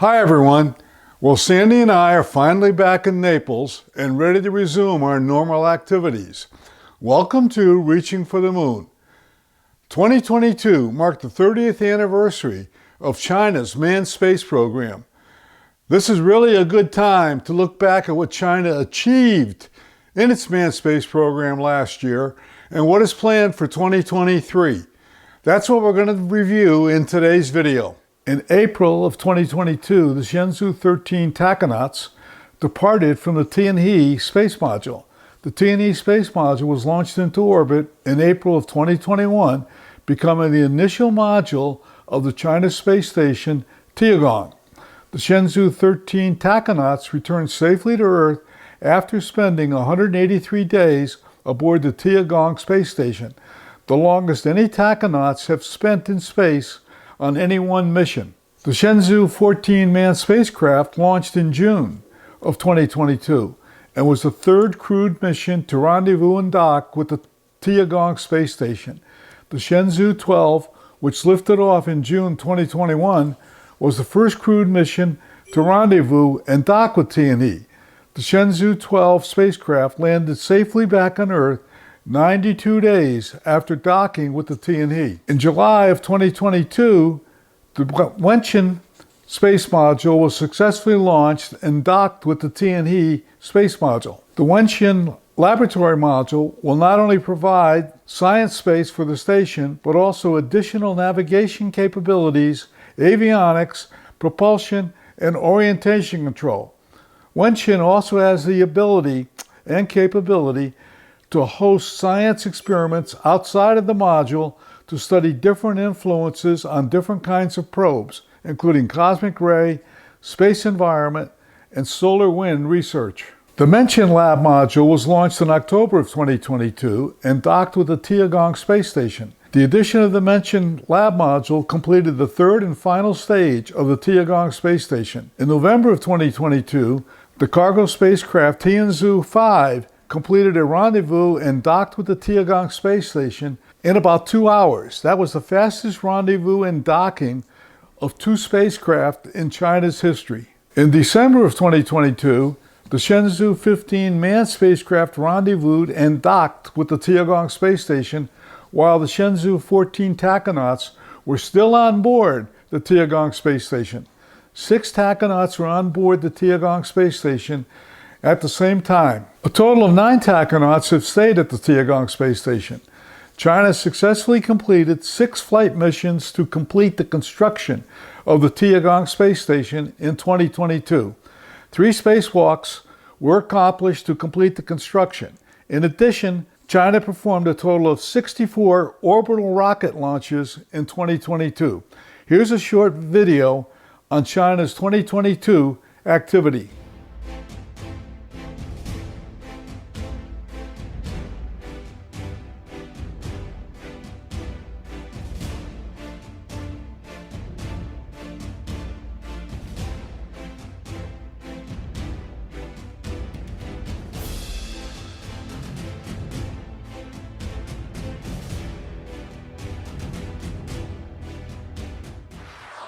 Hi everyone. Well, Sandy and I are finally back in Naples and ready to resume our normal activities. Welcome to Reaching for the Moon. 2022 marked the 30th anniversary of China's manned space program. This is really a good time to look back at what China achieved in its manned space program last year and what is planned for 2023. That's what we're going to review in today's video. In April of 2022, the Shenzhou 13 Takonauts departed from the Tianhe space module. The Tianhe space module was launched into orbit in April of 2021, becoming the initial module of the China space station Tiangong. The Shenzhou 13 Takonauts returned safely to Earth after spending 183 days aboard the Tiangong space station, the longest any Takonauts have spent in space on any one mission. The Shenzhou 14 manned spacecraft launched in June of 2022 and was the third crewed mission to rendezvous and dock with the Tiangong space station. The Shenzhou 12, which lifted off in June 2021, was the first crewed mission to rendezvous and dock with Tianhe. The Shenzhou 12 spacecraft landed safely back on Earth 92 days after docking with the Tianhe. In July of 2022, the Wenchun space module was successfully launched and docked with the Tianhe space module. The Wenchun laboratory module will not only provide science space for the station, but also additional navigation capabilities, avionics, propulsion, and orientation control. Wenchun also has the ability and capability to host science experiments outside of the module to study different influences on different kinds of probes, including cosmic ray, space environment, and solar wind research. The Wenchun Lab module was launched in October of 2022 and docked with the Tiangong space station. The addition of the Wenchun Lab module completed the third and final stage of the Tiangong space station. In November of 2022, the cargo spacecraft Tianzhou 5 completed a rendezvous and docked with the Tiangong space station in about 2 hours. That was the fastest rendezvous and docking of two spacecraft in China's history. In December of 2022, the Shenzhou 15 manned spacecraft rendezvoused and docked with the Tiangong space station, while the Shenzhou 14 Takonauts were still on board the Tiangong space station. 6 Takonauts were on board the Tiangong space station at the same time. A total of 9 Takonauts have stayed at the Tiangong space station. China successfully completed 6 flight missions to complete the construction of the Tiangong space station in 2022. 3 spacewalks were accomplished to complete the construction. In addition, China performed a total of 64 orbital rocket launches in 2022. Here's a short video on China's 2022 activity.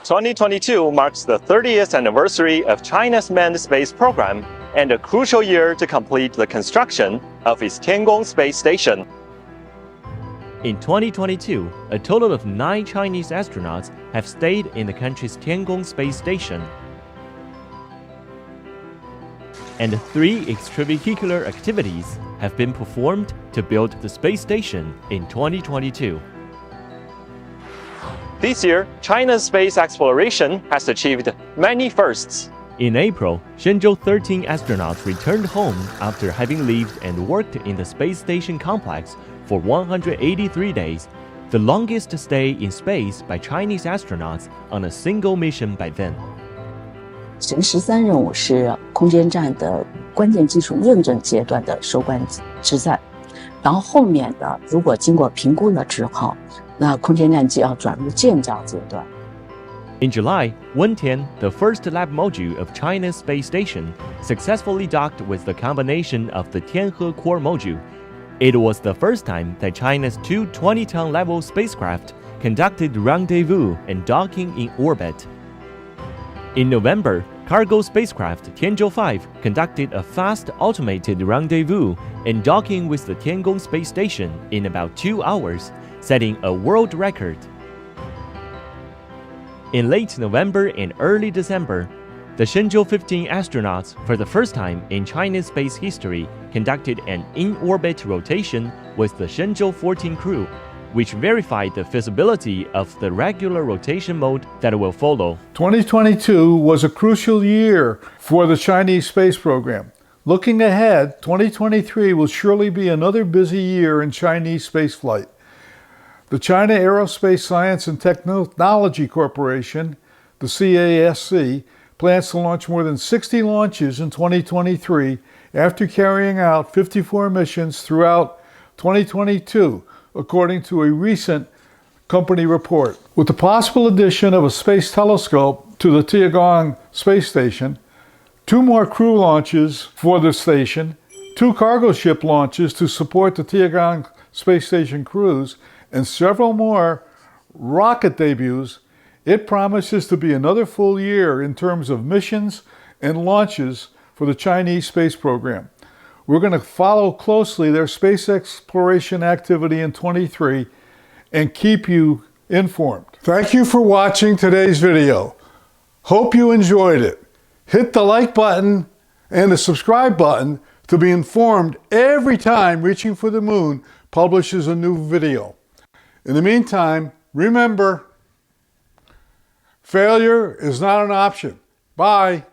"2022 marks the 30th anniversary of China's manned space program and a crucial year to complete the construction of its Tiangong space station." In 2022, a total of 9 Chinese astronauts have stayed in the country's Tiangong space station, and 3 extracurricular activities have been performed to build the space station in 2022. This year, China's space exploration has achieved many firsts. In April, Shenzhou 13 astronauts returned home after having lived and worked in the space station complex for 183 days, the longest stay in space by Chinese astronauts on a single mission by then. 神13任务是空间站的关键技术验证阶段的收官之战，然后后面的如果经过评估了之后，那空间站就要转入建造阶段。In July, Wentian, the first lab module of China's space station, successfully docked with the combination of the Tianhe core module. It was the first time that China's 2 20-ton level spacecraft conducted rendezvous and docking in orbit. In November, cargo spacecraft Tianzhou 5 conducted a fast automated rendezvous and docking with the Tiangong space station in about 2 hours, setting a world record. In late November and early December, the Shenzhou 15 astronauts, for the first time in Chinese space history, conducted an in-orbit rotation with the Shenzhou 14 crew, which verified the feasibility of the regular rotation mode that will follow. 2022 was a crucial year for the Chinese space program. Looking ahead, 2023 will surely be another busy year in Chinese spaceflight. The China Aerospace Science and Technology Corporation, the CASC, plans to launch more than 60 launches in 2023 after carrying out 54 missions throughout 2022, according to a recent company report. With the possible addition of a space telescope to the Tiangong space station, 2 more crew launches for the station, 2 cargo ship launches to support the Tiangong space station crews, and several more rocket debuts, it promises to be another full year in terms of missions and launches for the Chinese space program. We're going to follow closely their space exploration activity in 23 and keep you informed. Thank you for watching today's video. Hope you enjoyed it. Hit the like button and the subscribe button to be informed every time Reaching for the Moon publishes a new video. In the meantime, remember, failure is not an option. Bye.